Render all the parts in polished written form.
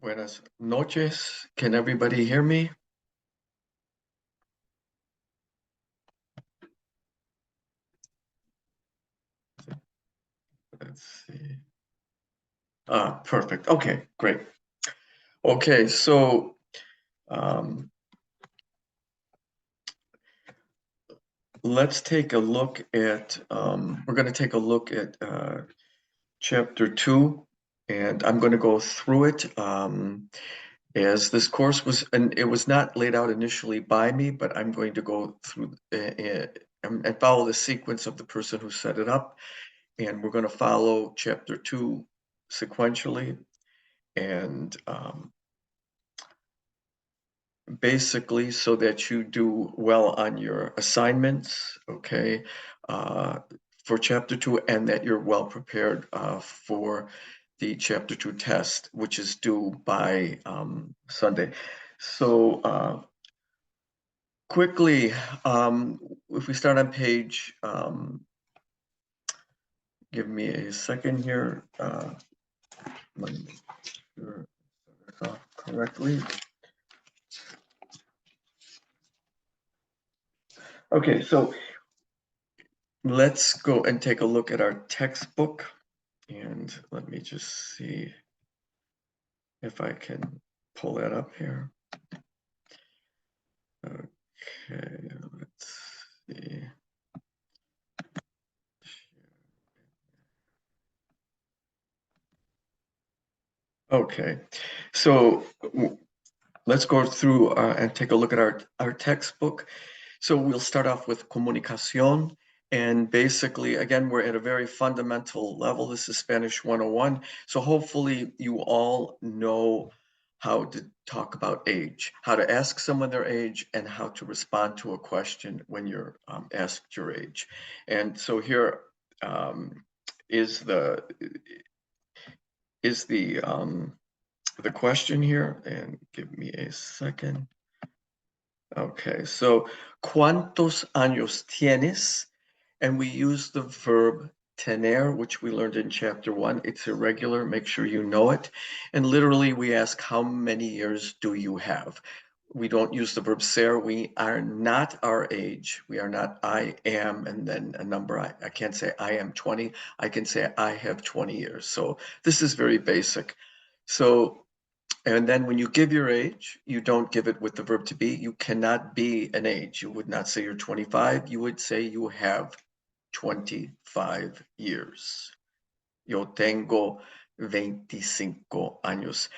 Buenas noches. Can everybody hear me? Let's see. Perfect. Okay, great. Okay, so let's take a look at, we're going to take a look at chapter 2, and I'm going to go through it as this course was, and it was not laid out initially by me, but I'm going to go through and follow the sequence of the person who set it up, and we're going to follow chapter 2 sequentially, and basically so that you do well on your assignments, okay, for chapter 2, and that you're well prepared for the chapter 2 test, which is due by Sunday. So quickly, if we start on page, give me a second here, let me make sure it's off correctly. Okay, so let's go and take a look at our textbook, and let me just see if I can pull that up here. Okay, let's see. Okay, so let's go through and take a look at our textbook. So we'll start off with comunicación. And basically, again, we're at a very fundamental level. This is Spanish 101. So hopefully you all know how to talk about age, how to ask someone their age, and how to respond to a question when you're asked your age. And so here is the question here, and give me a second. Okay, so ¿cuántos años tienes? And we use the verb tener, which we learned in chapter 1. It's irregular, make sure you know it. And literally we ask, how many years do you have? We don't use the verb ser. We are not our age. We are not I am, and then a number. I can't say I am 20. I can say I have 20 years. So this is very basic. So, and then when you give your age, you don't give it with the verb to be. You cannot be an age. You would not say you're 25. You would say you have 25 years. Yo tengo 25 años.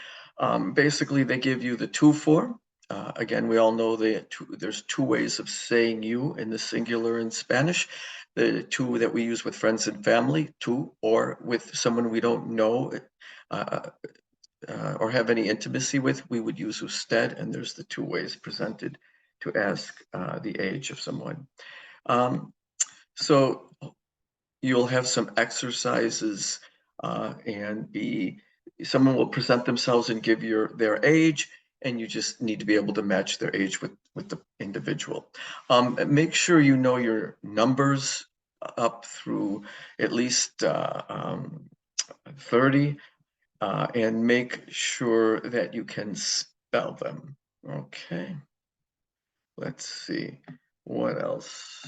Basically, they give you the to form. Again, we all know there's two ways of saying you in the singular in Spanish. The two that we use with friends and family, tu, or with someone we don't know or have any intimacy with, we would use usted, and there's the two ways presented to ask the age of someone. So you'll have some exercises and someone will present themselves and give their age, and you just need to be able to match their age with the individual. Make sure you know your numbers up through at least 30, and make sure that you can spell them. Okay, let's see, what else?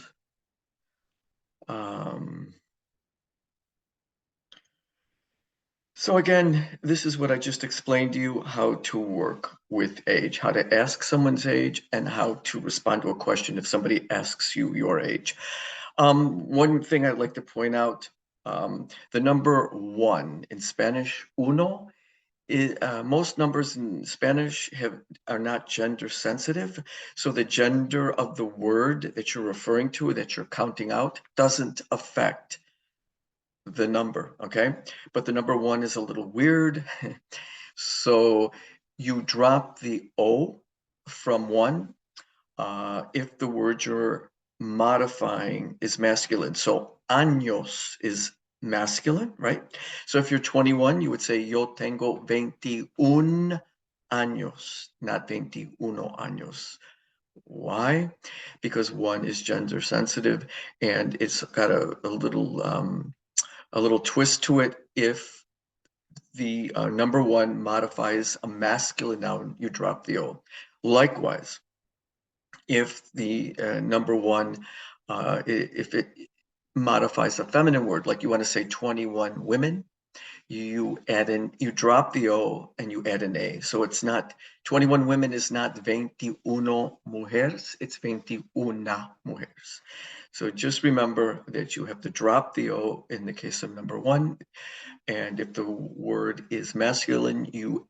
So again, this is what I just explained to you, how to work with age, how to ask someone's age, and how to respond to a question if somebody asks you your age. One thing I'd like to point out, the number 1 in Spanish, uno, most numbers in Spanish are not gender sensitive. So the gender of the word that you're referring to, that you're counting out, doesn't affect the number, okay? But the number 1 is a little weird. So you drop the O from 1 if the word you're modifying is masculine. So años is masculine, right? So if you're 21, you would say yo tengo 21 años, not 21 años. Why? Because 1 is gender sensitive, and it's got a little twist to it. If the number one modifies a masculine noun, you drop the O. Likewise, if the number one, if it modifies a feminine word, like you want to say 21 women, you drop the O and you add an A. So it's not, 21 women is not 21 mujeres, it's 21 mujeres. So just remember that you have to drop the O in the case of number one. And if the word is masculine, you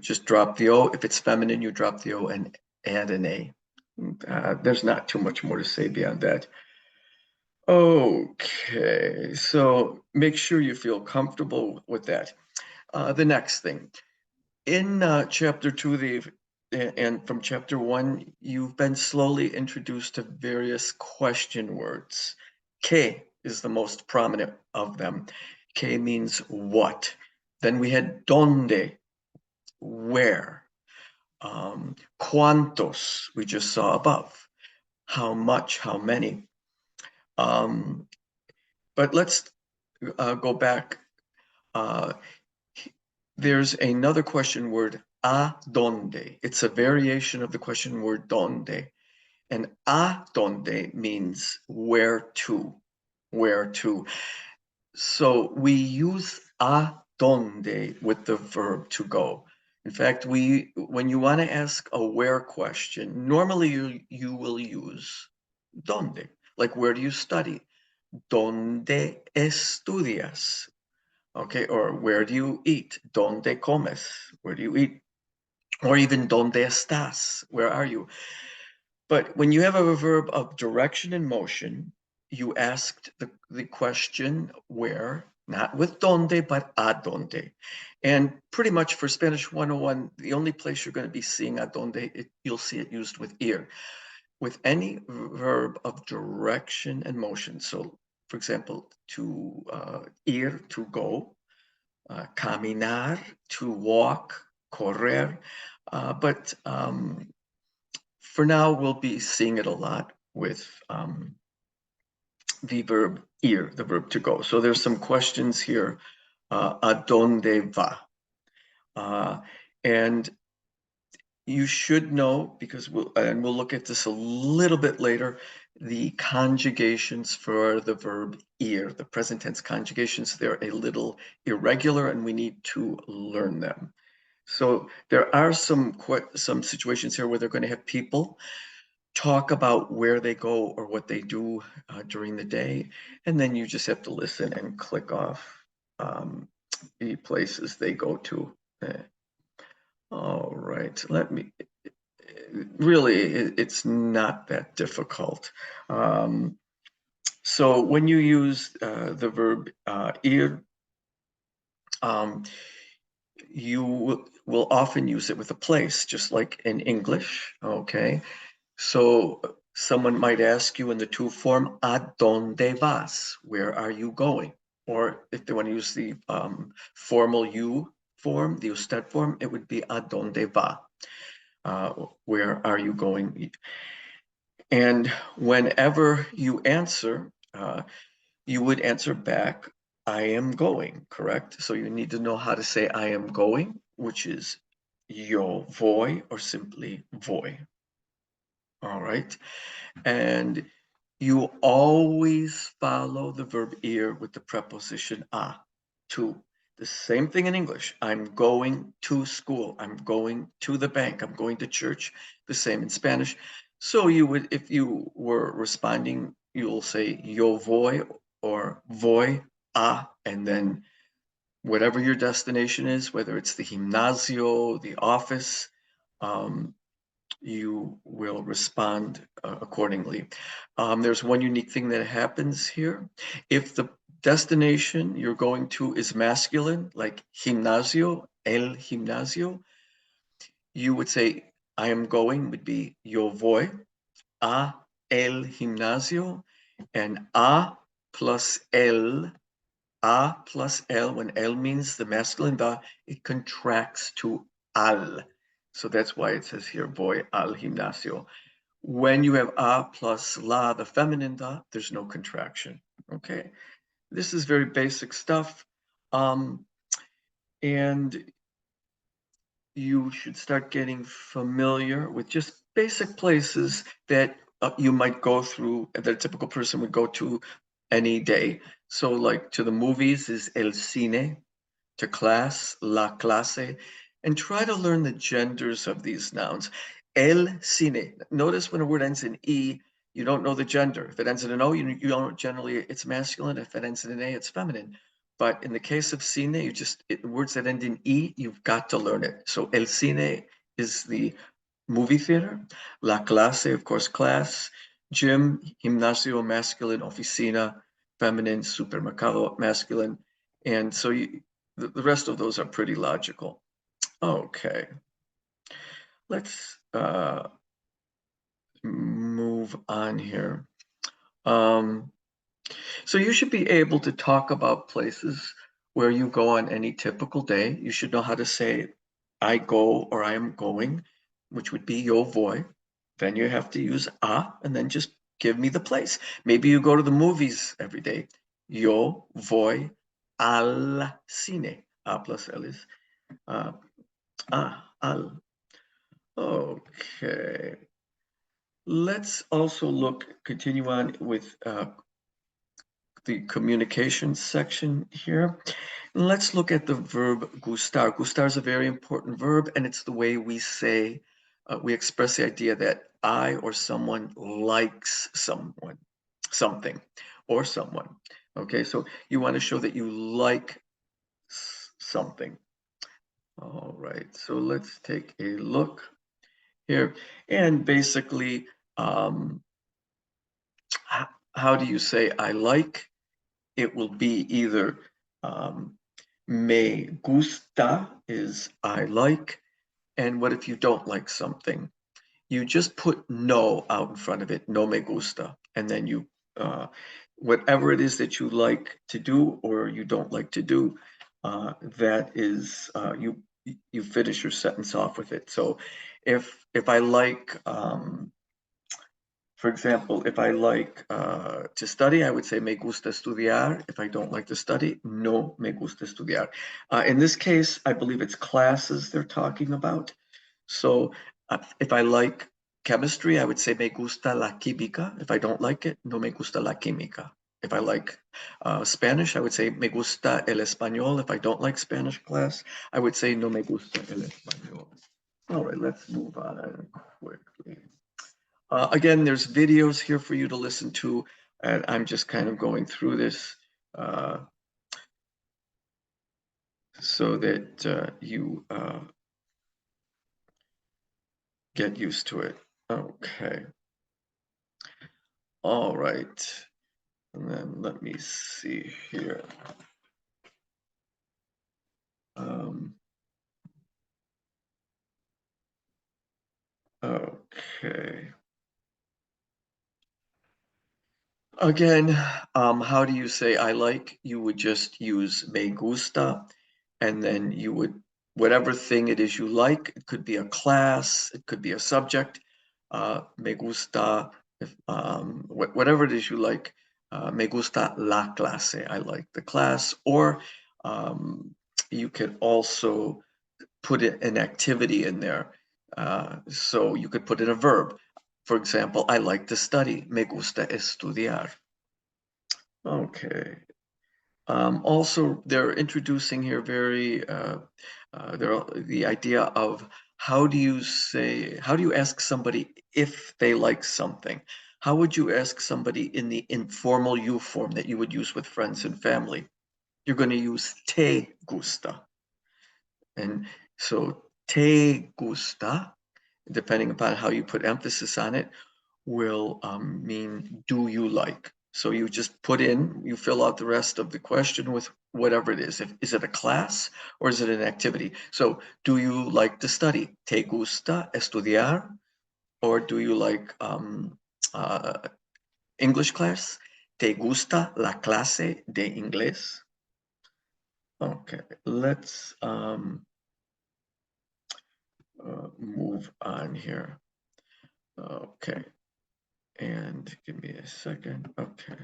just drop the O. If it's feminine, you drop the O and add an A. There's not too much more to say beyond that. Okay, so make sure you feel comfortable with that. The next thing, in chapter 2, and from chapter 1, you've been slowly introduced to various question words. Que is the most prominent of them. Que means what. Then we had donde, where. Cuantos, we just saw above. How much, how many. But let's go back. There's another question word, a donde. It's a variation of the question word donde. And a donde means where to, where to. So we use a donde with the verb to go. In fact, when you want to ask a where question, normally you will use donde. Like, where do you study? ¿Dónde estudias? Okay, or where do you eat? ¿Dónde comes? Where do you eat? Or even ¿dónde estás? Where are you? But when you have a verb of direction and motion, you asked the question where, not with donde, but a donde. And pretty much for Spanish 101, the only place you're going to be seeing a donde, you'll see it used with ir. With any verb of direction and motion. So, for example, to ir, to go, caminar, to walk, correr. But for now, we'll be seeing it a lot with the verb ir, the verb to go. So there's some questions here. A dónde va? And you should know, because we'll look at this a little bit later, the conjugations for the verb ir, the present tense conjugations, they're a little irregular and we need to learn them. So there are some situations here where they're going to have people talk about where they go or what they do during the day, and then you just have to listen and click off the places they go to. All right, really, it's not that difficult. So when you use the verb ir, you will often use it with a place, just like in English, okay? So someone might ask you in the to form, ¿a dónde vas? Where are you going? Or if they want to use the formal you form, the usted form, it would be ¿a dónde va? Where are you going? And whenever you answer, you would answer back, I am going, correct? So you need to know how to say I am going, which is yo voy or simply voy. All right. And you always follow the verb ir with the preposition a, to. The same thing in English. I'm going to school. I'm going to the bank. I'm going to church. The same in Spanish. So you would, if you were responding, you'll say yo voy or voy a, and then whatever your destination is, whether it's the gimnasio, the office, you will respond accordingly. There's one unique thing that happens here. If the destination you're going to is masculine, like gimnasio, el gimnasio, you would say, I am going would be yo voy a el gimnasio, and a plus el, when el means the masculine da, it contracts to al. So that's why it says here, voy al gimnasio. When you have a plus la, the feminine da, there's no contraction, okay? This is very basic stuff. And you should start getting familiar with just basic places that you might go through, that a typical person would go to any day. So like to the movies is el cine, to class, la clase, and try to learn the genders of these nouns. El cine. Notice when a word ends in E, you don't know the gender. If it ends in an O, you don't generally, it's masculine. If it ends in an A, it's feminine. But in the case of cine, words that end in E, you've got to learn it. So el cine is the movie theater. La clase, of course, class. Gym, gimnasio, masculine. Oficina, feminine. Supermercado, masculine. And so the rest of those are pretty logical. Okay. Let's move on here. So you should be able to talk about places where you go on any typical day. You should know how to say, I go or I am going, which would be yo voy. Then you have to use a, and then just give me the place. Maybe you go to the movies every day. Yo voy al cine. A plus L is al. Okay. Let's also continue on with the communication section here. Let's look at the verb gustar. Gustar is a very important verb, and it's the way we say, we express the idea that I or someone likes something, or someone. Okay, so you want to show that you like something. All right, so let's take a look here. And basically, how do you say I like? It will be either me gusta is I like, and what if you don't like something? You just put no out in front of it, no me gusta, and then you, whatever it is that you like to do or you don't like to do, that is, you finish your sentence off with it. So if I like, for example, if I like to study, I would say me gusta estudiar. If I don't like to study, no me gusta estudiar. In this case, I believe it's classes they're talking about. So if I like chemistry, I would say me gusta la química. If I don't like it, no me gusta la química. If I like Spanish, I would say me gusta el español. If I don't like Spanish class, I would say no me gusta el español. All right, let's move on quickly. Again, there's videos here for you to listen to, and I'm just kind of going through this so that you get used to it. Okay. All right. And then let me see here. Okay. Again, how do you say I like? You would just use me gusta, and then you would, whatever thing it is you like, it could be a class, it could be a subject, me gusta, whatever it is you like, me gusta la clase, I like the class, or you could also put an activity in there. So you could put in a verb. For example, I like to study. Me gusta estudiar. Okay. Also, they're introducing here the idea of how do you ask somebody if they like something? How would you ask somebody in the informal you form that you would use with friends and family? You're going to use te gusta. And so te gusta, depending upon how you put emphasis on it, will mean do you like. So you just you fill out the rest of the question with whatever it is. Is it a class or is it an activity? So do you like to study? ¿Te gusta estudiar? Or do you like uh, English class? ¿Te gusta la clase de inglés? Okay, let's move on here. Okay, and give me a second. Okay.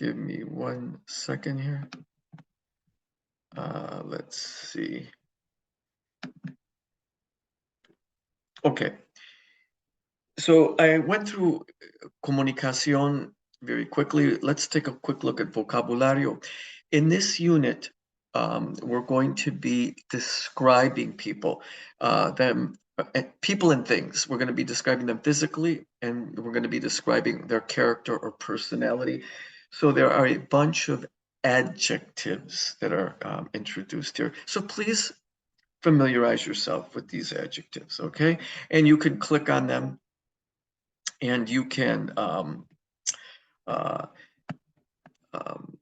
Give me 1 second here. Let's see. Okay. So I went through comunicación very quickly. Let's take a quick look at vocabulario. In this unit, we're going to be describing people, people and things. We're going to be describing them physically, and we're going to be describing their character or personality. So there are a bunch of adjectives that are introduced here. So please familiarize yourself with these adjectives, okay? And you can click on them and you can uh, um,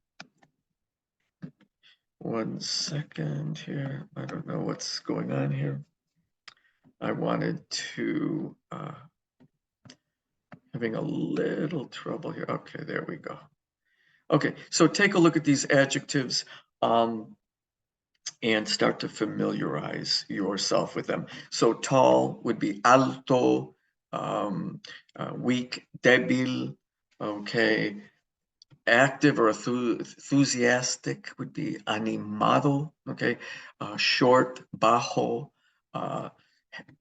1 second here. I don't know what's going on here. I wanted to, having a little trouble here. Okay, there we go. Okay, so take a look at these adjectives and start to familiarize yourself with them. So tall would be alto, weak, débil, okay. Active or enthusiastic would be animado, okay? Short, bajo.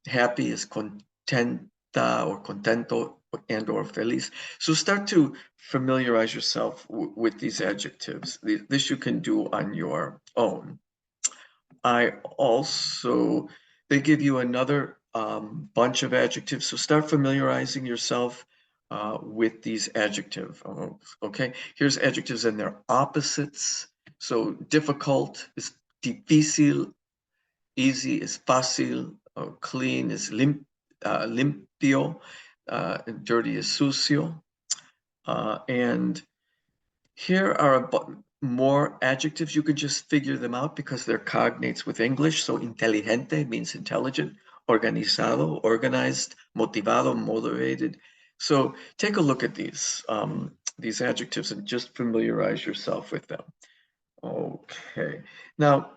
Happy is contenta or contento and or feliz. So start to familiarize yourself with these adjectives. This you can do on your own. They give you another bunch of adjectives. So start familiarizing yourself with these adjectives. Okay, here's adjectives and their opposites. So difficult is difícil, easy is fácil, clean is limpio, and dirty is sucio. And here are more adjectives. You can just figure them out because they're cognates with English. So inteligente means intelligent, organizado, organized, motivado, motivated. So take a look at these adjectives and just familiarize yourself with them. Okay. Now,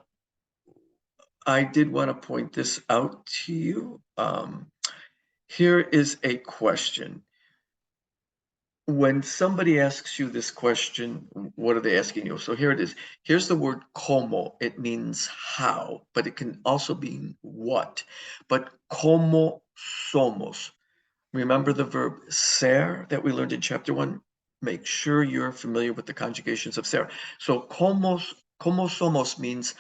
I did want to point this out to you. Here is a question. When somebody asks you this question, what are they asking you? So here it is. Here's the word como. It means how, but it can also mean what. But como somos. Remember the verb ser that we learned in chapter 1? Make sure you're familiar with the conjugations of ser. So como somos means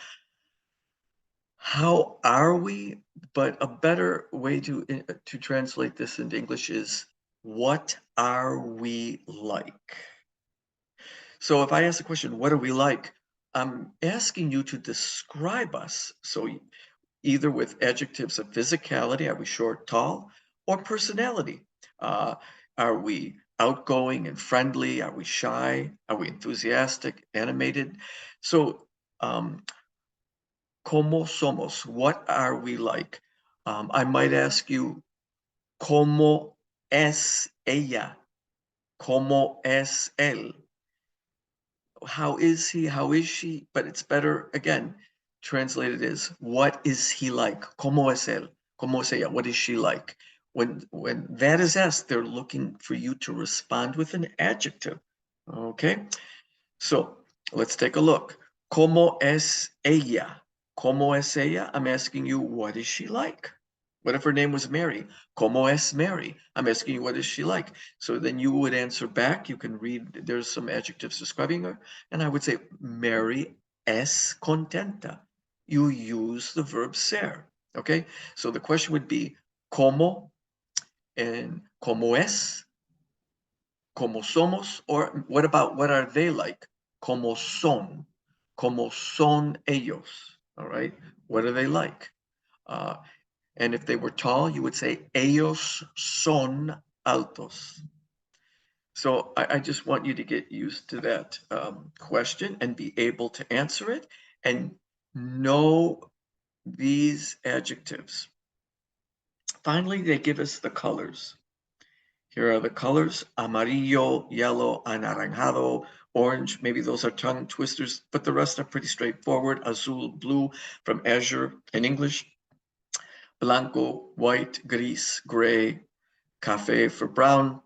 how are we? But a better way to translate this into English is what are we like? So if I ask the question, what are we like? I'm asking you to describe us. So either with adjectives of physicality, are we short, tall, or personality? Are we outgoing and friendly? Are we shy? Are we enthusiastic, animated? So ¿cómo somos? What are we like? I might ask you, ¿cómo es ella? ¿Cómo es él? How is he? How is she? But it's better, again, translated as, what is he like? ¿Cómo es él? ¿Cómo es ella? What is she like? When that is asked, they're looking for you to respond with an adjective. Okay? So let's take a look. ¿Cómo es ella? ¿Cómo es ella? I'm asking you, what is she like? What if her name was Mary? ¿Cómo es Mary? I'm asking you, what is she like? So then you would answer back. You can read, there's some adjectives describing her. And I would say, Mary es contenta. You use the verb ser. Okay? So the question would be, ¿cómo? And ¿cómo es? ¿Cómo somos? Or what about what are they like? ¿Cómo son? ¿Cómo son ellos? All right. What are they like? And if they were tall, you would say ellos son altos. So I just want you to get used to that question and be able to answer it and know these adjectives. Finally, they give us the colors. Here are the colors: amarillo, yellow, anaranjado, orange. Maybe those are tongue twisters, but the rest are pretty straightforward. Azul, blue, from azure in English. Blanco, white, gris, gray. Café for brown.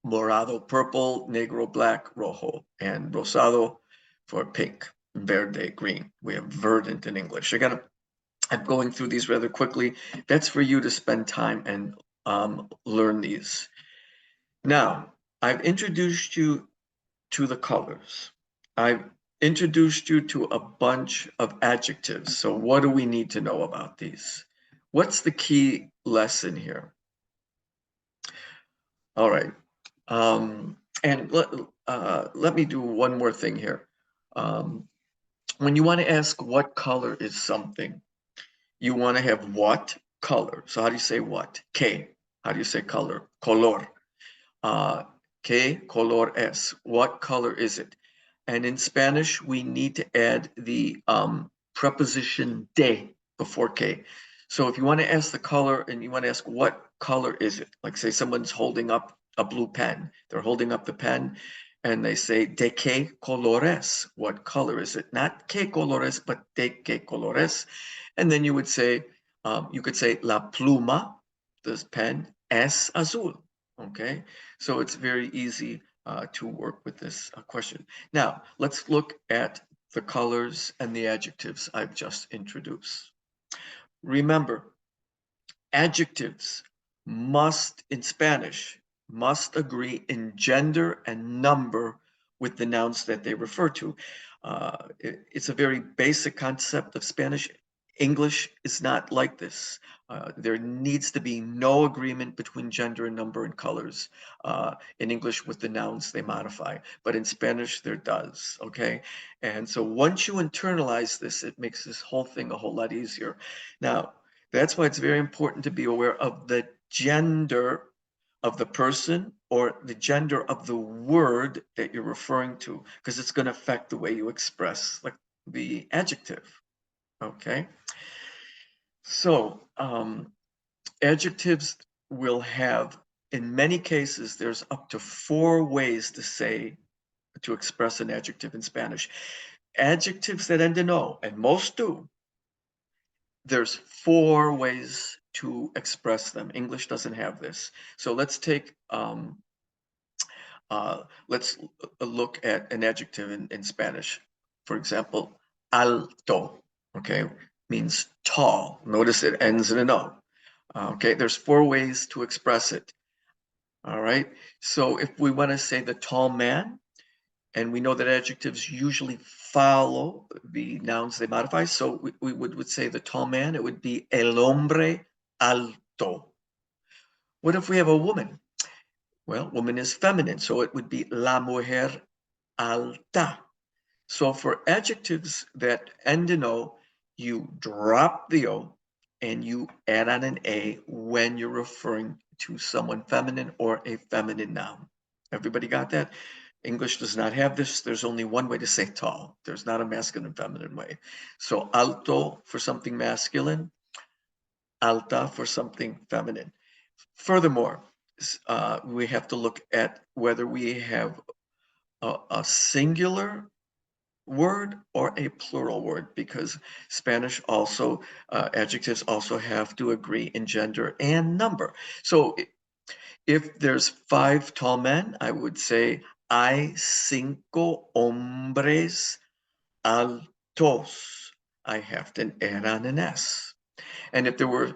morado, purple, negro, black, rojo, and rosado for pink, verde, green. We have verdant in English. I'm going through these rather quickly. That's for you to spend time and learn these. Now, I've introduced you to the colors. I've introduced you to a bunch of adjectives. So what do we need to know about these? What's the key lesson here? All right. And let me do one more thing here. When you want to ask what color is something, you want to have what color. So how do you say what? ¿Qué? How do you say color? Color. ¿Qué color es? What color is it? And in Spanish, we need to add the preposition de before que. So if you want to ask the color and you want to ask what color is it, like say someone's holding up a blue pen, they're holding up the pen and they say, ¿de qué color es? What color is it? Not ¿qué color es, but ¿de qué color es? And then you would say, you could say, la pluma, this pen, es azul. Okay, so it's very easy to work with this question. Now, let's look at the colors and the adjectives I've just introduced. Remember, adjectives must, in Spanish, must agree in gender and number with the nouns that they refer to. It's a very basic concept of Spanish. English is not like this. There needs to be no agreement between gender and number and colors in English with the nouns they modify, but in Spanish there does, okay? And so once you internalize this, it makes this whole thing a whole lot easier. Now, that's why it's very important to be aware of the gender of the person or the gender of the word that you're referring to, because it's going to affect the way you express like the adjective. Okay. So adjectives will have, in many cases, there's up to 4 ways to express an adjective in Spanish. Adjectives that end in O, and most do, there's 4 ways to express them. English doesn't have this. So let's look at an adjective in Spanish. For example, alto, okay, means tall. Notice it ends in an O. Okay, there's 4 ways to express it. All right, so if we want to say the tall man, and we know that adjectives usually follow the nouns they modify. So we would say the tall man, it would be el hombre alto. What if we have a woman? Well, woman is feminine, so it would be la mujer alta. So for adjectives that end in O, you drop the O and you add on an A when you're referring to someone feminine or a feminine noun. Everybody got that? English does not have this. There's only one way to say tall. There's not a masculine and feminine way. So alto for something masculine, alta for something feminine. Furthermore, we have to look at whether we have a singular word or a plural word, because Spanish also, adjectives also have to agree in gender and number. So if there's 5 tall men, I would say hay 5 hombres altos. I have to add on an S. And if there were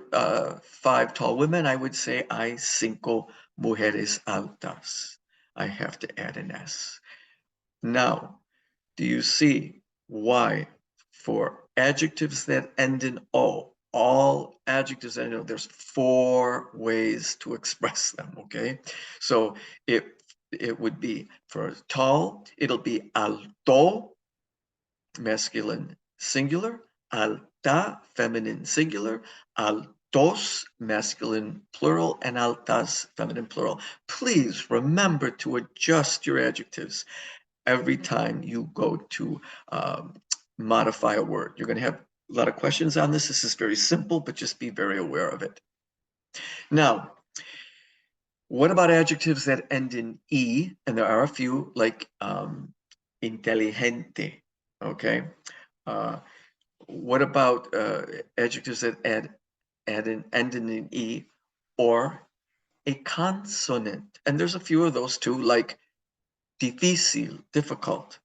5 tall women, I would say hay 5 mujeres altas. I have to add an S. Now, do you see why for adjectives that end in O, all adjectives that end in O, there's 4 ways to express them, okay? So it would be for tall, it'll be alto, masculine singular, alta, feminine singular, altos, masculine plural, and altas, feminine plural. Please remember to adjust your adjectives every time you go to modify a word. You're going to have a lot of questions on this. This is very simple, but just be very aware of it. Now, what about adjectives that end in E? And there are a few, like inteligente, okay? What about adjectives that end in an E or a consonant. And there's a few of those too, like difícil, difficult.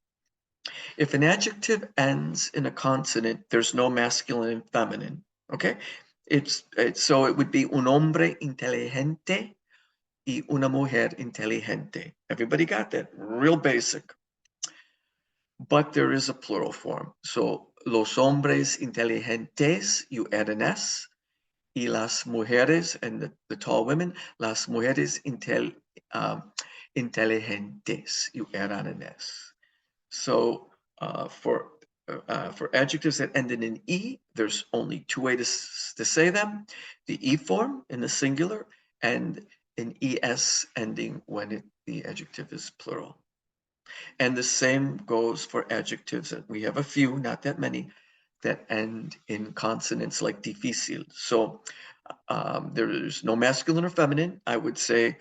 If an adjective ends in a consonant, there's no masculine and feminine, okay? So it would be un hombre inteligente y una mujer inteligente. Everybody got that? Real basic. But there is a plural form. So los hombres inteligentes, you add an S, y las mujeres, and the tall women, las mujeres inteligentes, you add on an S. So for adjectives that end in an E, there's only two ways to say them: the E form in the singular and an ES ending when the adjective is plural. And the same goes for adjectives. We have a few, not that many, that end in consonants like difícil. So there's no masculine or feminine. I would say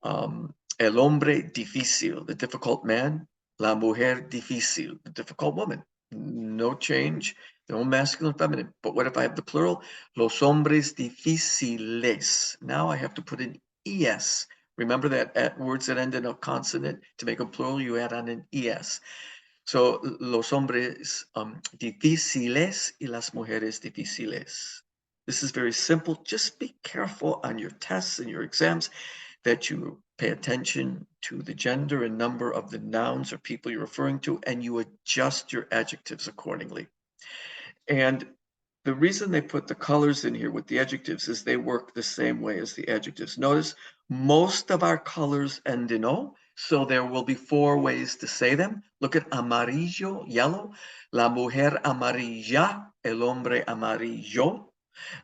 el hombre difícil, the difficult man, la mujer difícil, the difficult woman. No change, no masculine or feminine. But what if I have the plural? Los hombres difíciles. Now I have to put an es. Remember that at words that end in a consonant, to make a plural, you add on an es. So los hombres difíciles y las mujeres difíciles. This is very simple. Just be careful on your tests and your exams that you pay attention to the gender and number of the nouns or people you're referring to, and you adjust your adjectives accordingly. And the reason they put the colors in here with the adjectives is they work the same way as the adjectives. Notice most of our colors end in O, so there will be four ways to say them. Look at amarillo, yellow, la mujer amarilla, el hombre amarillo,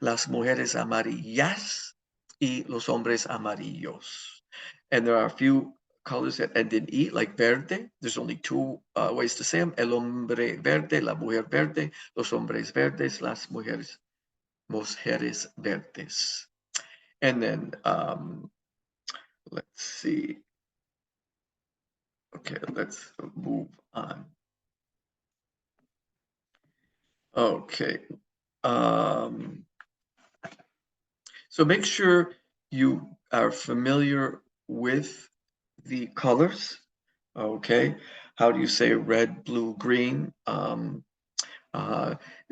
las mujeres amarillas, y los hombres amarillos. And there are a few colors that end in E, like verde. There's only two ways to say them: el hombre verde, la mujer verde, los hombres verdes, las mujeres verdes. And then, let's see. Okay, let's move on. Okay. So make sure you are familiar with the colors. Okay, how do you say red, blue, green?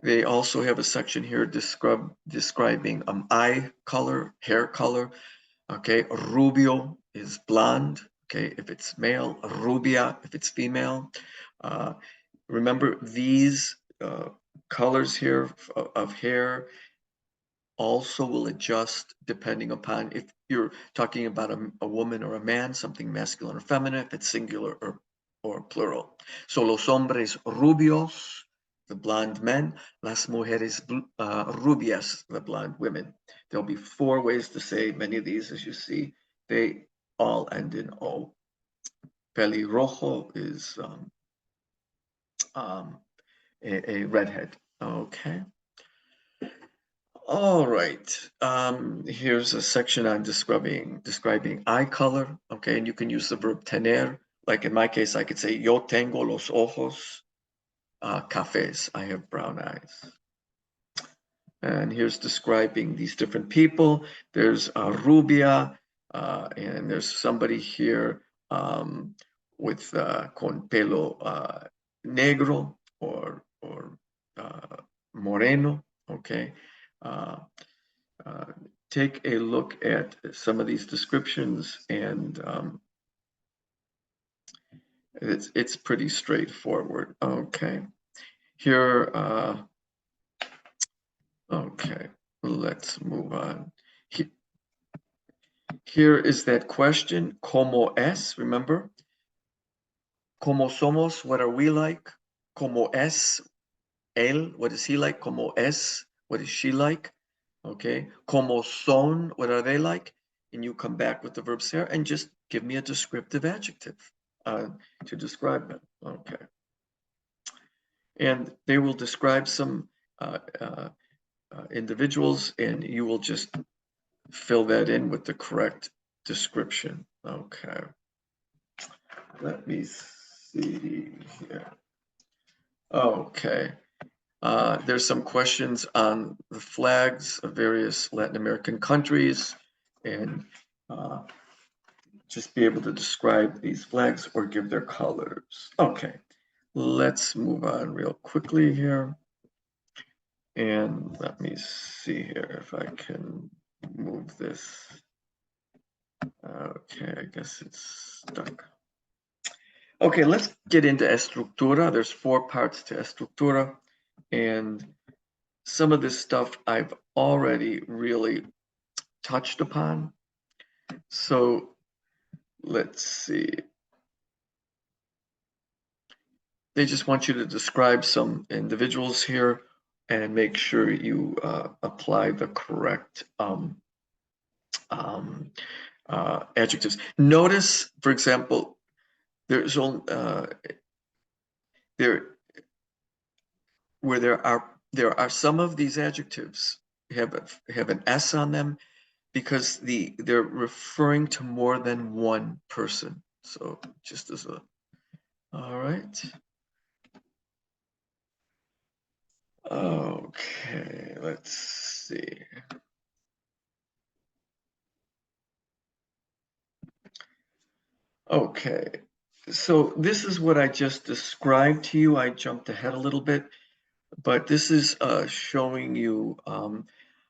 They also have a section here describing eye color, hair color. Okay, rubio is blonde. Okay, if it's male, rubia if it's female. Remember these colors here of hair also will adjust depending upon if you're talking about a woman or a man, something masculine or feminine, if it's singular or plural. So los hombres rubios, the blonde men, las mujeres rubias, the blonde women. There'll be four ways to say many of these, as you see. They all end in O. Pelirrojo is a redhead. Okay. All right. Here's a section on describing eye color. Okay, and you can use the verb tener. Like in my case, I could say yo tengo los ojos cafés. I have brown eyes. And here's describing these different people. There's rubia, and there's somebody here with con pelo negro or moreno. Okay. Take a look at some of these descriptions, and it's pretty straightforward. Okay, here, okay, let's move on. Here is that question, ¿Cómo es? Remember, ¿Cómo somos? What are we like? ¿Cómo es él? What is he like? ¿Cómo es? What is she like? Okay, ¿Cómo son? What are they like? And you come back with the verbs there and just give me a descriptive adjective to describe them. Okay. And they will describe some individuals, and you will just fill that in with the correct description. Okay. Let me see here. Okay. There's some questions on the flags of various Latin American countries, and just be able to describe these flags or give their colors. Okay, let's move on real quickly here. And let me see here if I can move this. Okay, I guess it's stuck. Okay, let's get into estructura. There's 4 parts to estructura, and some of this stuff I've already really touched upon. So let's see. They just want you to describe some individuals here and make sure you apply the correct adjectives. Notice, for example, there's only there where there are some of these adjectives have an S on them because they're referring to more than one person. So just as a all right. Okay, let's see. Okay, so this is what I just described to you. I jumped ahead a little bit, but this is showing you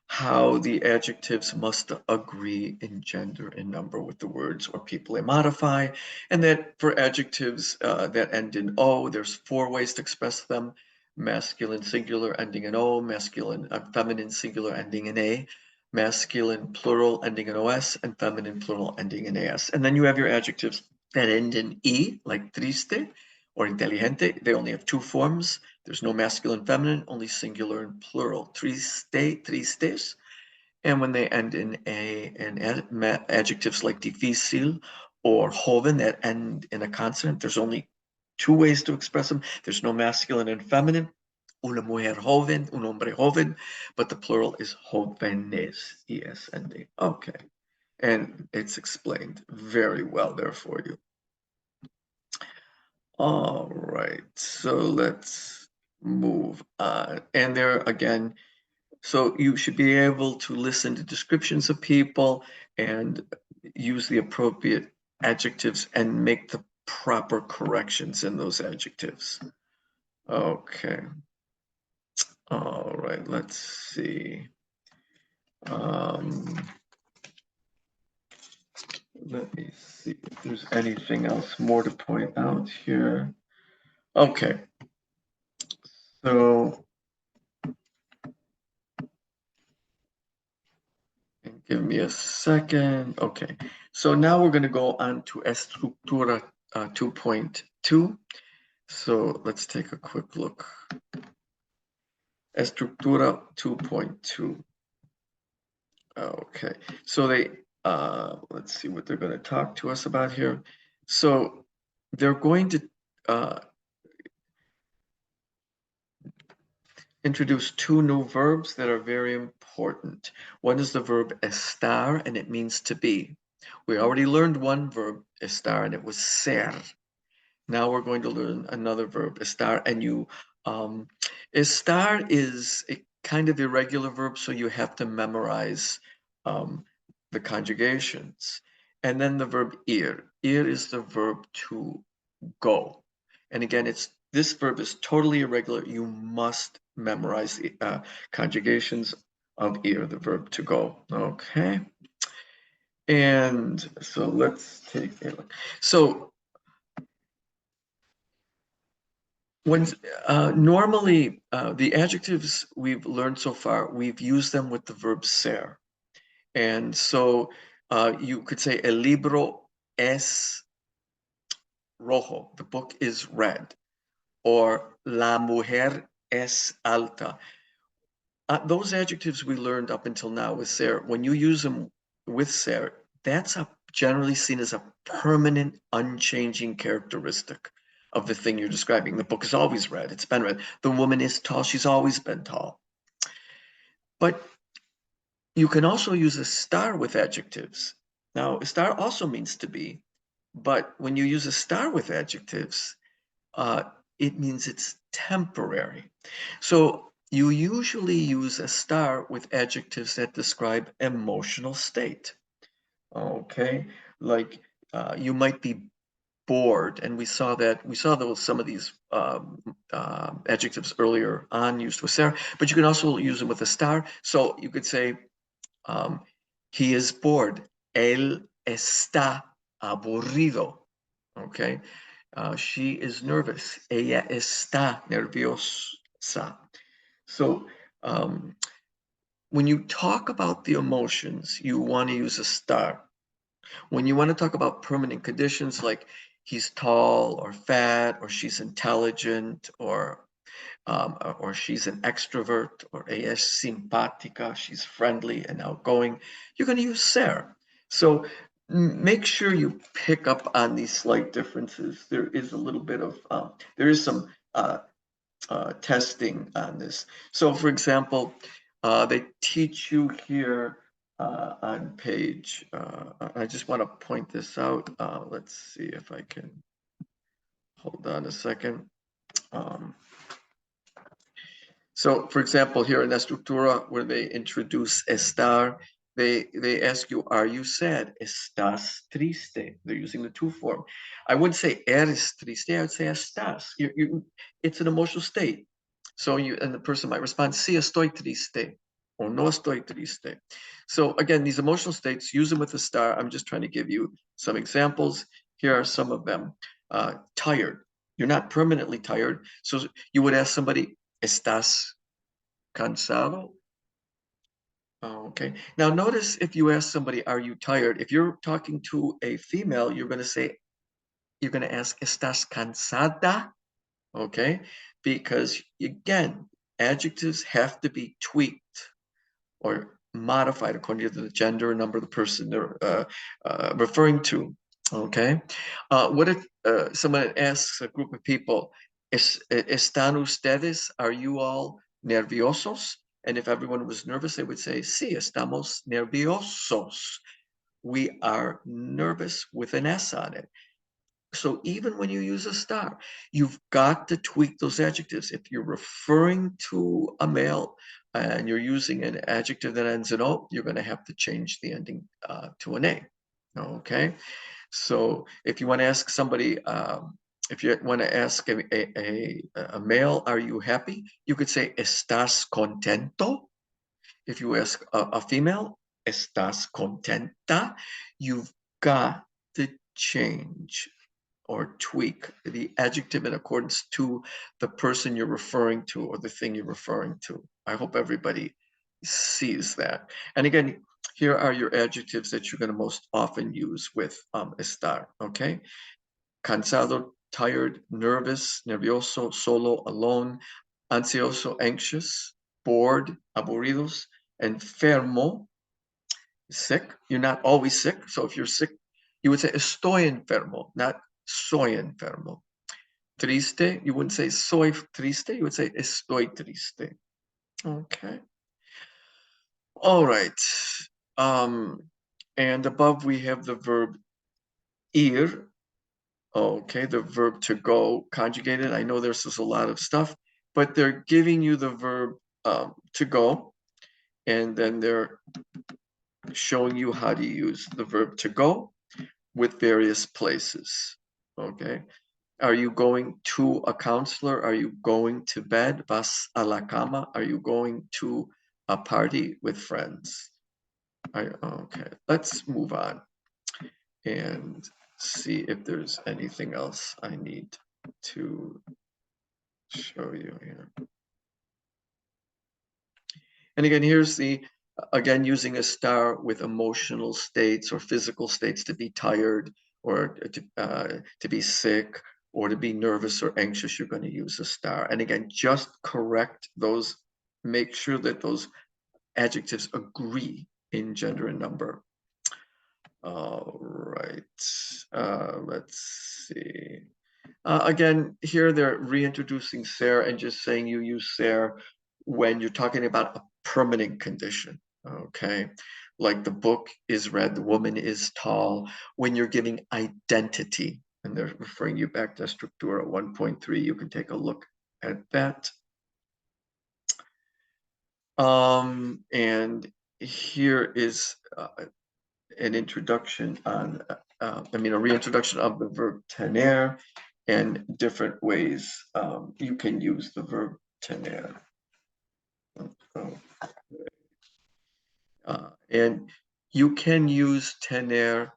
how the adjectives must agree in gender and number with the words or people they modify, and that for adjectives that end in O, there's 4 ways to express them: masculine singular ending in O, masculine feminine singular ending in A, masculine plural ending in OS, and feminine plural ending in AS. And then you have your adjectives that end in E, like triste or inteligente. They only have 2 forms. There's no masculine, feminine, only singular and plural. Triste, tristes. And when they end in A, and adjectives like difícil or joven that end in a consonant, there's only 2 ways to express them. There's no masculine and feminine. Una mujer joven, un hombre joven, but the plural is jóvenes, es ending. Okay. And it's explained very well there for you. All right, so let's move on. And there again, so you should be able to listen to descriptions of people and use the appropriate adjectives and make the proper corrections in those adjectives. Okay. All right, let's see. Let me see if there's anything else more to point out here. Okay. So give me a second. Okay, so now we're going to go on to Estructura 2.2. So let's take a quick look. Estructura 2.2. Okay, so let's see what they're going to talk to us about here. So they're going to introduce 2 new verbs that are very important. One is the verb estar, and it means to be. We already learned one verb, estar, and it was ser. Now we're going to learn another verb, estar, and estar is a kind of irregular verb, so you have to memorize the conjugations. And then the verb ir. Ir is the verb to go. And again, this verb is totally irregular. You must memorize the conjugations of ir, the verb to go. Okay. And so let's take a look. So when normally the adjectives we've learned so far, we've used them with the verb ser. And so you could say el libro es rojo, the book is red, or la mujer es alta. Those adjectives we learned up until now with ser, when you use them with ser, that's generally seen as a permanent, unchanging characteristic of the thing you're describing. The book is always red. It's been red. The woman is tall. She's always been tall. But you can also use a star with adjectives. Now, a star also means to be, but when you use a star with adjectives, it means it's temporary. So you usually use a star with adjectives that describe emotional state. Okay, like you might be bored, and we saw those some of these adjectives earlier on used with Sarah, but you can also use them with a star. So you could say um, he is bored. Él está aburrido. Okay, she is nervous. Ella está nerviosa. So when you talk about the emotions, you want to use a star. When you want to talk about permanent conditions like he's tall or fat or she's intelligent or she's an extrovert, or ella es simpática, she's friendly and outgoing, you're going to use ser. So make sure you pick up on these slight differences. There is a little bit of, there is some testing on this. So for example, they teach you here on page, I just want to point this out. Let's see if I can, hold on a second. Um, So, for example, here in Estructura, where they introduce estar, they ask you, are you sad? Estás triste. They're using the to form. I wouldn't say eres triste, I would say estás. It's an emotional state. So and the person might respond, sí, estoy triste, or no estoy triste. So again, these emotional states, use them with a star. I'm just trying to give you some examples. Here are some of them. Tired. You're not permanently tired. So you would ask somebody, ¿estás cansado? Oh, okay. Now notice if you ask somebody, are you tired? If you're talking to a female, you're going to say, you're going to ask, ¿estás cansada? Okay. Because again, adjectives have to be tweaked or modified according to the gender and number of the person they're referring to. Okay. What if someone asks a group of people, ¿Están ustedes? Are you all nerviosos? And if everyone was nervous, they would say, sí, estamos nerviosos. We are nervous with an S on it. So even when you use a star, you've got to tweak those adjectives. If you're referring to a male and you're using an adjective that ends in O, you're going to have to change the ending to an A. Okay. So if you want to ask somebody, if you want to ask a male, are you happy? You could say, ¿Estás contento? If you ask a female, ¿Estás contenta? You've got to change or tweak the adjective in accordance to the person you're referring to or the thing you're referring to. I hope everybody sees that. And again, here are your adjectives that you're going to most often use with estar, okay? Cansado, tired, nervous, nervioso, solo, alone, ansioso, anxious, bored, aburridos, enfermo, sick. You're not always sick. So if you're sick, you would say estoy enfermo, not soy enfermo. Triste, you wouldn't say soy triste, you would say estoy triste. Okay. All right. And above we have the verb ir. Okay, the verb to go conjugated. I know there's just a lot of stuff, but they're giving you the verb to go, and then they're showing you how to use the verb to go with various places. Okay. Are you going to a counselor? Are you going to bed? Vas a la cama? Are you going to a party with friends? Okay, let's move on and see if there's anything else I need to show you here. And again, here's again, using a star with emotional states or physical states, to be tired or to be sick or to be nervous or anxious, you're going to use a star. And again, just correct those, make sure that those adjectives agree in gender and number. All right, let's see. Again, here they're reintroducing ser and just saying you use ser when you're talking about a permanent condition, okay? Like the book is red, the woman is tall, when you're giving identity, and they're referring you back to Structura 1.3, you can take a look at that. And here is an introduction on, a reintroduction of the verb tener and different ways you can use the verb tener. And you can use tener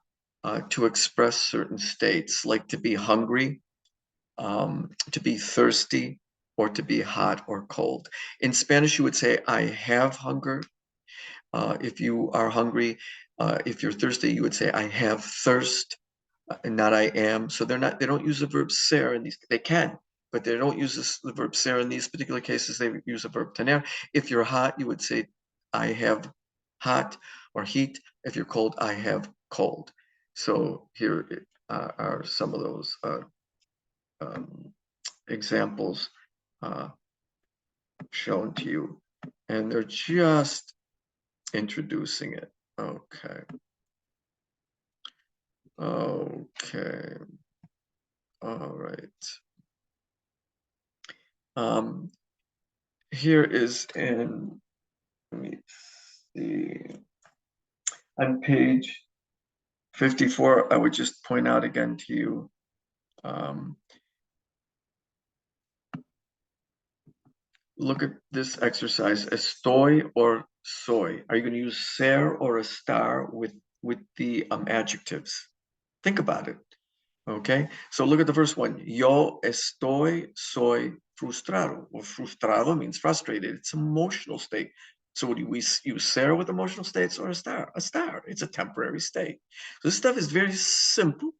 to express certain states, like to be hungry, to be thirsty, or to be hot or cold. In Spanish, you would say, I have hunger. If you are hungry, if you're thirsty, you would say, I have thirst, and not I am. So they don't use the verb ser in these, they can, but they don't use the verb ser in these particular cases. They use the verb tener. If you're hot, you would say, I have hot or heat. If you're cold, I have cold. So here are some of those um, examples shown to you. And they're just introducing it. Okay. Okay. All right. Here is let me see, on page 54, I would just point out again to you, look at this exercise, estoy or soy. Are you going to use ser or estar with the adjectives? Think about it. Okay, so look at the first one. Yo soy frustrado. Well, frustrado means frustrated. It's an emotional state. So do we use ser with emotional states or a star? A star. It's a temporary state. So this stuff is very simple.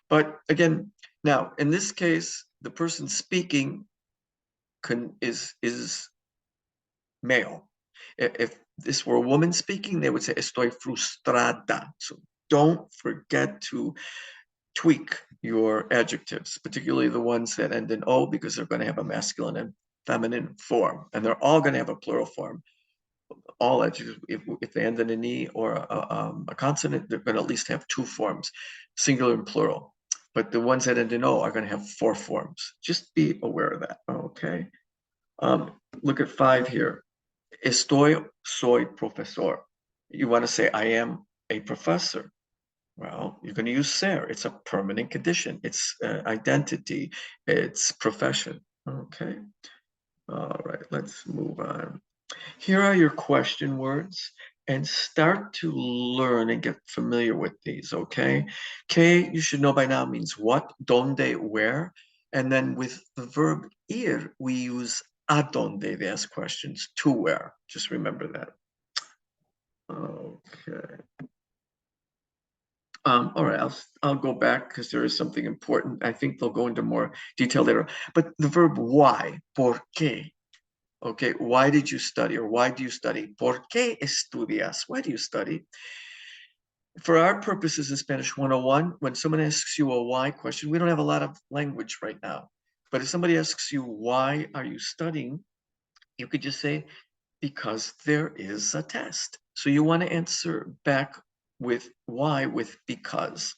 But again, now in this case, the person speaking is male. If this were a woman speaking, they would say estoy frustrada. So don't forget to tweak your adjectives, particularly the ones that end in O, because they're going to have a masculine and feminine form, and they're all going to have a plural form. All adjectives, if they end in an E or a consonant, they're going to at least have two forms, singular and plural. But the ones that end in O are going to have four forms. Just be aware of that, okay? Look at 5 here. Soy profesor. You want to say, I am a professor. Well, you're going to use ser. It's a permanent condition. It's identity. It's profession. Okay. All right, let's move on. Here are your question words, and start to learn and get familiar with these, okay? Que, you should know by now, means what, donde, where. And then with the verb ir, we use a donde to ask questions, to where. Just remember that. Okay. All right, I'll go back because there is something important. I think they'll go into more detail later. But the verb why, por qué. Okay, why did you study, or why do you study? ¿Por qué estudias? Why do you study? For our purposes in Spanish 101, when someone asks you a why question, we don't have a lot of language right now. But if somebody asks you, why are you studying? You could just say, because there is a test. So you want to answer back with why with because.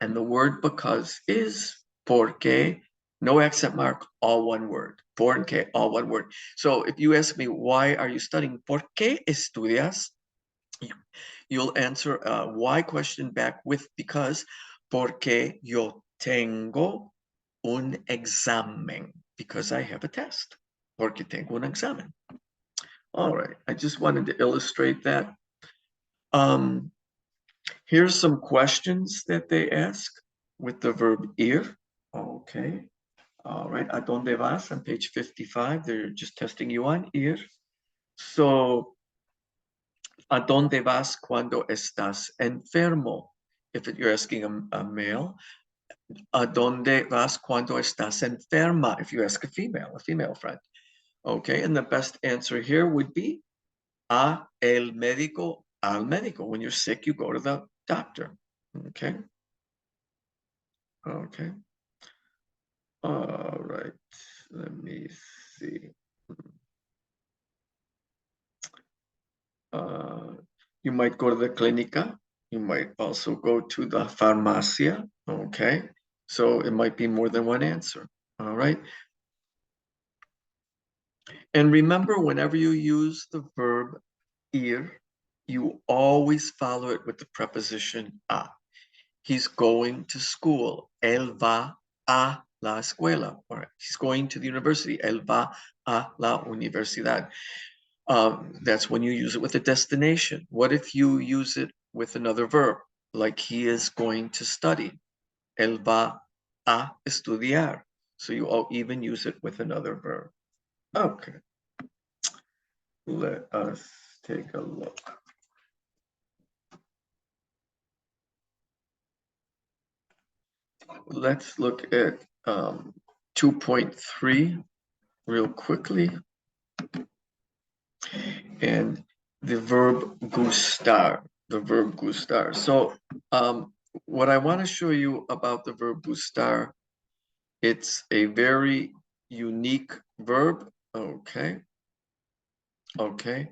And the word because is porque, no accent mark, all one word. Porque, all one word. So if you ask me, why are you studying? ¿Por qué estudias? You'll answer a why question back with because. Porque yo tengo un examen. Because I have a test. Porque tengo un examen. All right, I just wanted to illustrate that. Here's some questions that they ask with the verb ir. Okay. All right. ¿A dónde vas? On page 55, they're just testing you on ir. So, ¿a dónde vas cuando estás enfermo? If you're asking a male, ¿a dónde vas cuando estás enferma? If you ask a female friend. Okay. And the best answer here would be a el médico, al médico. When you're sick, you go to the doctor. Okay. Okay. All right. Let me see. You might go to the clínica. You might also go to the farmacia. Okay. So it might be more than one answer. All right. And remember, whenever you use the verb ir, you always follow it with the preposition a. He's going to school. Él va a la escuela. Or he's going to the university. Él va a la universidad. That's when you use it with a destination. What if you use it with another verb, like he is going to study? Él va a estudiar. So you all even use it with another verb. Okay. Let us take a look. Let's look at 2.3 real quickly. And the verb gustar, the verb gustar. So what I want to show you about the verb gustar, it's a very unique verb. Okay. Okay.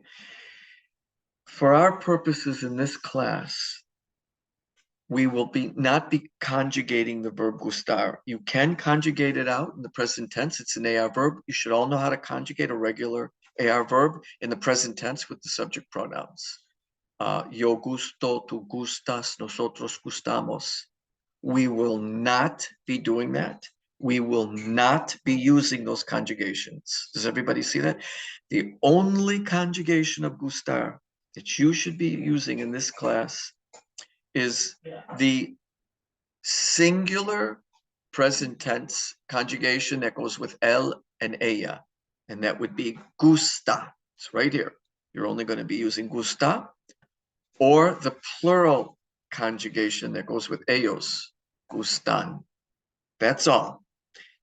For our purposes in this class, we will not be conjugating the verb gustar. You can conjugate it out in the present tense. It's an AR verb. You should all know how to conjugate a regular AR verb in the present tense with the subject pronouns. Yo gusto, tú gustas, nosotros gustamos. We will not be doing that. We will not be using those conjugations. Does everybody see that? The only conjugation of gustar that you should be using in this class is the singular present tense conjugation that goes with el and ella, and that would be gusta. It's right here. You're only going to be using gusta, or the plural conjugation that goes with ellos, gustan. That's all.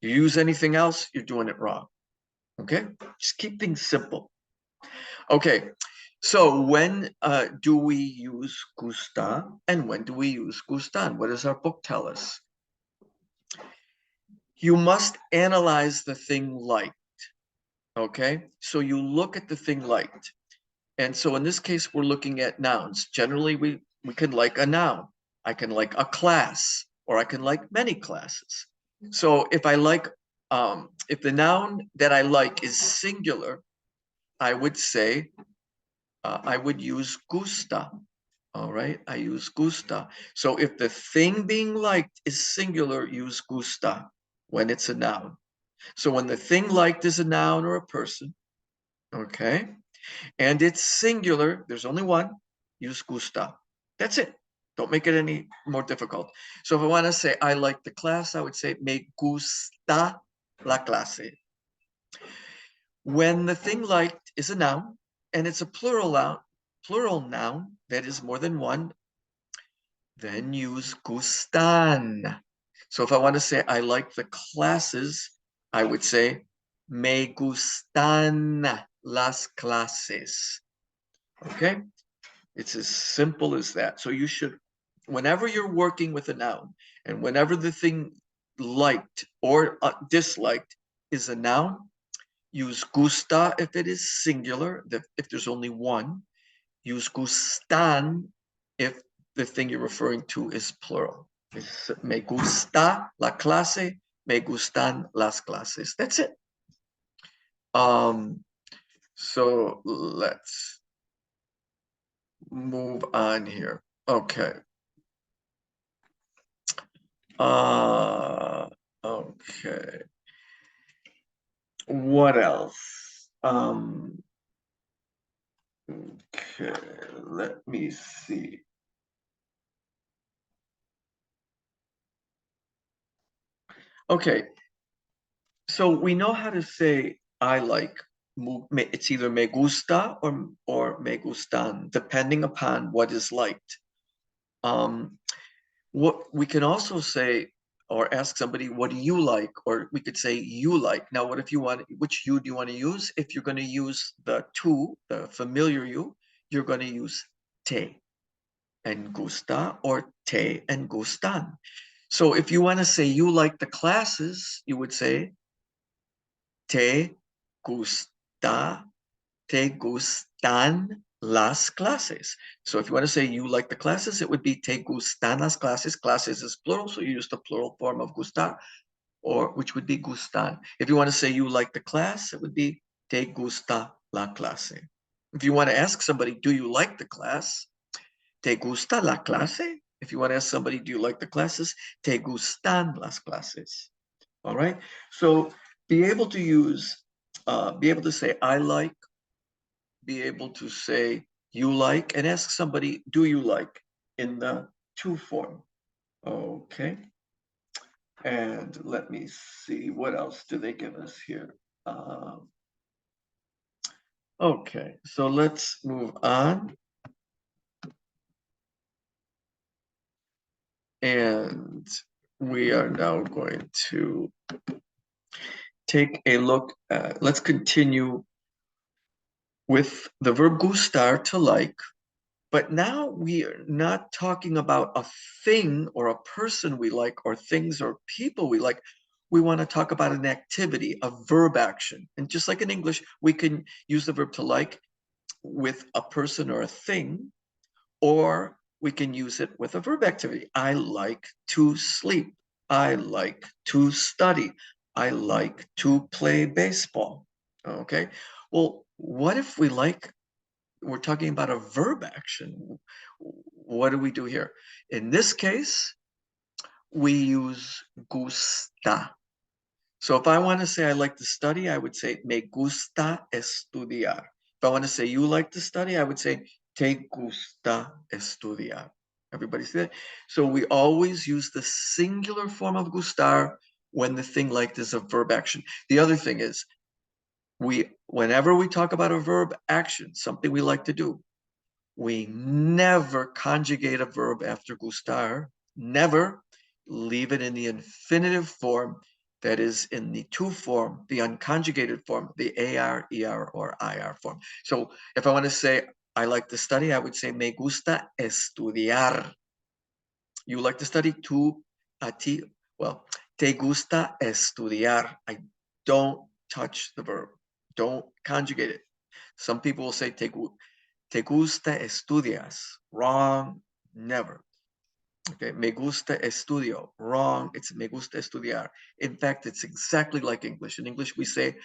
You use anything else, you're doing it wrong. Okay? Just keep things simple. Okay, so when do we use gusta and when do we use gustan? What does our book tell us? You must analyze the thing liked. Okay, so you look at the thing liked. And so in this case, we're looking at nouns. Generally, we can like a noun. I can like a class, or I can like many classes. So if I like, if the noun that I like is singular, I would say, I would use gusta. All right, I use gusta. So if the thing being liked is singular, use gusta when it's a noun. So when the thing liked is a noun or a person, okay, and it's singular, there's only one, use gusta. That's it. Don't make it any more difficult. So if I want to say I like the class, I would say me gusta la clase. When the thing liked is a noun and it's a plural noun that is more than one, then use gustan. So if I want to say I like the classes, I would say me gustan las clases. Okay? It's as simple as that. So you should, whenever you're working with a noun and whenever the thing liked or disliked is a noun, use gusta if it is singular, if there's only one. Use gustan if the thing you're referring to is plural. Me gusta la clase, me gustan las clases. That's it. So let's move on here. Okay. Okay. What else? Okay, let me see. Okay, so we know how to say I like. It's either me gusta or me gustan, depending upon what is liked. What we can also say or ask somebody, what do you like? Or we could say you like. Now, what if you want, which you do you want to use? If you're going to use the tu, the familiar you, you're going to use te and gusta or te and gustan. So if you want to say you like the classes, you would say te gusta, te gustan las clases. So if you want to say you like the classes, it would be te gustan las clases. Clases is plural, so you use the plural form of gustar, or which would be gustan. If you want to say you like the class, it would be te gusta la clase. If you want to ask somebody, do you like the class? ¿Te gusta la clase? If you want to ask somebody, do you like the classes? ¿Te gustan las clases? All right. So be able to use, be able to say, I like, be able to say, you like, and ask somebody, do you like, in the to form. Okay. And let me see, what else do they give us here? Okay, so let's move on. And we are now going to take a look at, let's continue with the verb gustar, to like. But now we are not talking about a thing or a person we like, or things or people we like. We want to talk about an activity, a verb action. And just like in English, we can use the verb to like with a person or a thing, or we can use it with a verb activity. I like to sleep. I like to study. I like to play baseball. Okay. Well, what if we like, we're talking about a verb action. What do we do here? In this case, we use gusta. So if I want to say I like to study, I would say me gusta estudiar. If I want to say you like to study, I would say te gusta estudiar. Everybody see that? So we always use the singular form of gustar when the thing liked is a verb action. The other thing is, whenever we talk about a verb action, something we like to do, we never conjugate a verb after gustar, never. Leave it in the infinitive form, that is in the to form, the unconjugated form, the AR, ER, or IR form. So if I want to say I like to study, I would say me gusta estudiar. You like to study? Tú, a ti, well, te gusta estudiar. I don't touch the verb. Don't conjugate it. Some people will say te gusta estudias. Wrong. Never. Okay. Me gusta estudio. Wrong. It's me gusta estudiar. In fact, it's exactly like English. In English, we say,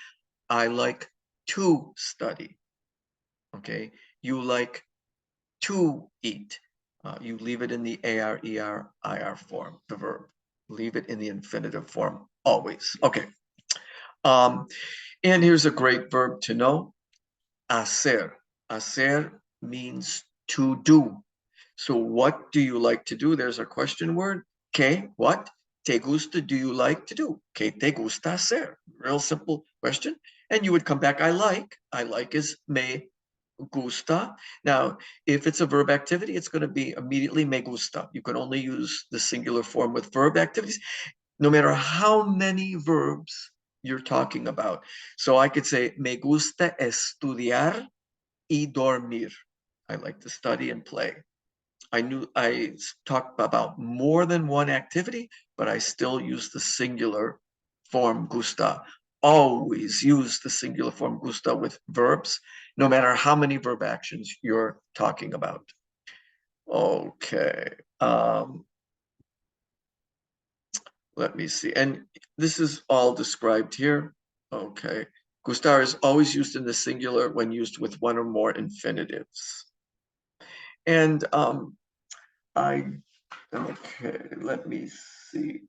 I like to study. Okay. You like to eat. You leave it in the AR, ER, IR form, the verb. Leave it in the infinitive form always. Okay. Um, and here's a great verb to know. Hacer. Hacer means to do. So what do you like to do? There's a question word. ¿Qué? What? ¿Te gusta? Do you like to do? ¿Qué te gusta hacer? Real simple question. And you would come back, I like. I like is me gusta. Now, if it's a verb activity, it's going to be immediately me gusta. You can only use the singular form with verb activities, no matter how many verbs you're talking about. So I could say, me gusta estudiar y dormir. I like to study and play. I talked about more than one activity, but I still use the singular form gusta. Always use the singular form gusta with verbs, no matter how many verb actions you're talking about. Okay. Let me see. And this is all described here. Okay. Gustar is always used in the singular when used with one or more infinitives. And okay, let me see.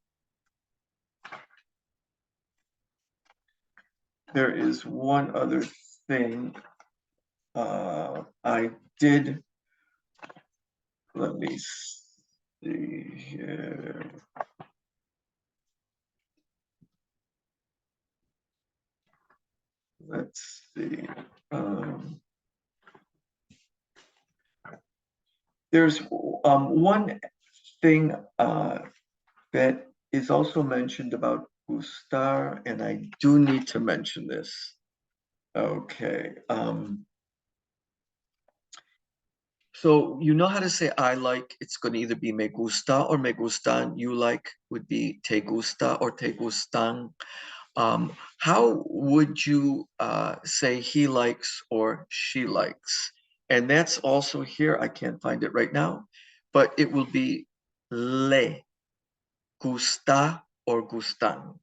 There is one other thing I did. Let me see here. Let's see. There's one thing that is also mentioned about gustar, and I do need to mention this. Okay. So you know how to say I like. It's going to either be me gusta or me gustan. You like would be te gusta or te gustan. How would you say he likes or she likes? And that's also here. I can't find it right now, but it will be le, gusta or gustan.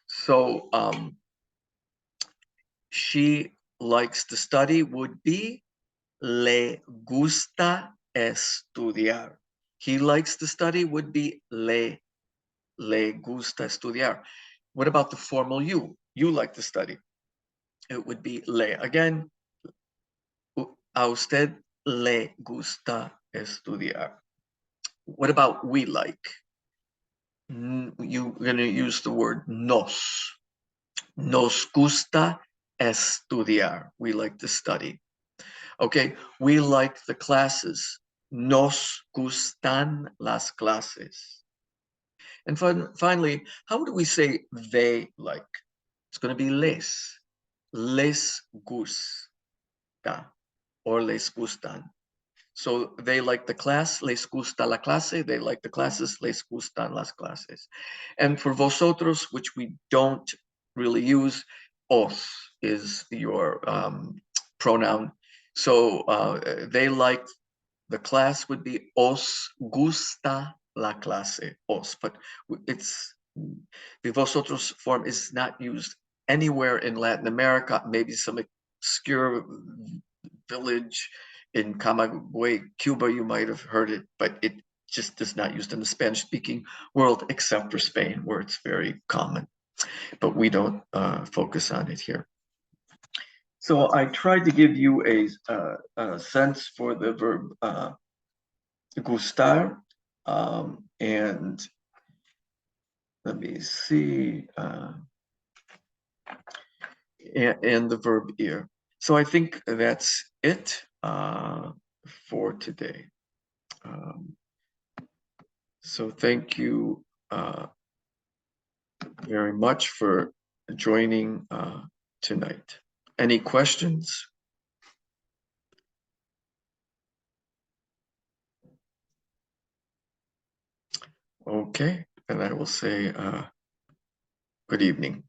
So she likes to study would be le gusta estudiar. He likes to study would be le gusta estudiar. What about the formal you? You like to study. It would be le. Again, a usted le gusta estudiar. What about we like? You're going to use the word nos. Nos gusta estudiar. We like to study. Okay, we like the classes. Nos gustan las clases. And finally, how do we say they like? It's going to be les gusta, or les gustan. So they like the class, les gusta la clase. They like the classes, les gustan las clases. And for vosotros, which we don't really use, os is your pronoun. So they like the class would be os gusta la clase, os, but it's the vosotros form is not used anywhere in Latin America, maybe some obscure village in Camagüey, Cuba, you might have heard it, but it just is not used in the Spanish-speaking world, except for Spain, where it's very common. But we don't focus on it here. So I tried to give you a sense for the verb gustar, and let me see, and the verb ir. So I think that's it for today. So thank you very much for joining tonight. Any questions? Okay, and I will say good evening.